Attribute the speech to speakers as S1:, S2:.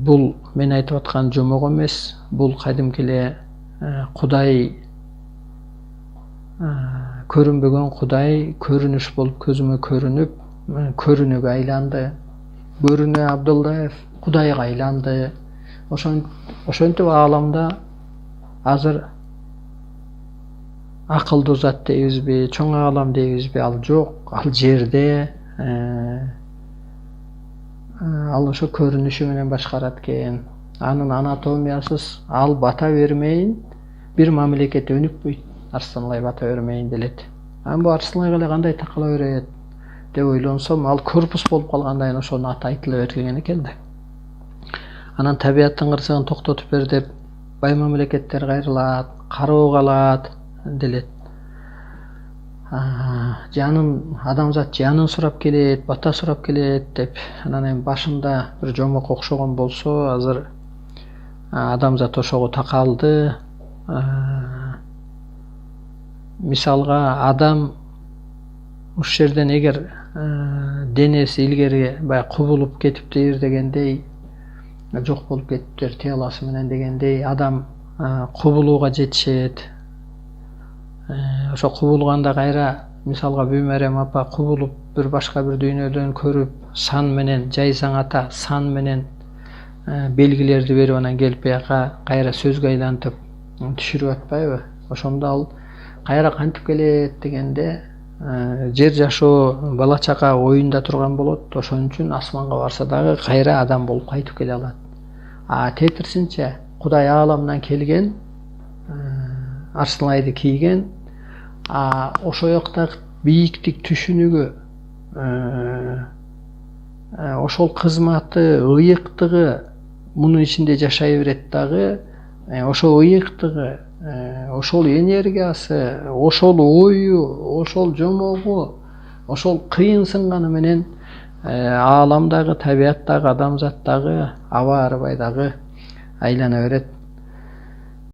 S1: бул мен айтып аткан жомок эмес, бул кадимки эле Кудай, көрүнбөгөн Кудай көрүнүш болуп көзүмө көрүнүп, көрүнүүгө айланды. Көрүнүү Абдулдаев Кудайга айланды. Ошентип ааламда азыр акылдуу зат дейбизби, чоң аалам дейбизби, ал жок. Ал жерде ал ошо көрүнүшү менен башкарат экен. Анын анатомиясыз ал бата бермейин, бир мамлекет өнүкпөйт. Арсанбай бата бермейин делет. Анан бу Арсанбай эле кандай такала берет деп ойлонсом, ал корпус болуп калгандан ошонун аты айтыла берген экен да. Анан табияттын кырсыгын токтотуп бер деп бай мамлекеттер кайрылат, кароо калат делет. Жанын адамзат жанын сурап келет, бата сурап келет деп. Анан эми башында бир жомок окшогон болсо, азыр адамзат ошого такалды. Мисалга адам ушул жерден эгер денеси илгери баягы кубулуп кетиптир дегендей, жок болуп кетиптир телосу менен дегендей, адам кубулууга жетишет. Ошо кубулганда кайра мисалга Бүймарем апа кубулуп бир башка бир дүйнөдөн көрүп, сан менен жайсаң ата сан менен белгилерди берип анан келип бияка кайра сөзгө айлантып түшүрүп атпайбы? Ошондо ал кайра кантип келет дегенде, жер жашоо бала чака оюнда турган болот. Ошон үчүн асманга барса дагы кайра адам болуп кайтып келе алат. Тетирсинче Кудай ааламдан келген, Арсанбайды кийген, ошо жактагы бийиктик түшүнүгү, ошол кызматы, ыйыктыгы мунун ичинде жашай берет дагы. Ошол ыйыктыгы, ошол энергиясы, ошол ою, ошол жомогу, ошол кыйын сынганы менен ааламдагы, табияттагы, адамзаттагы, аба арбайдагы айлана берет.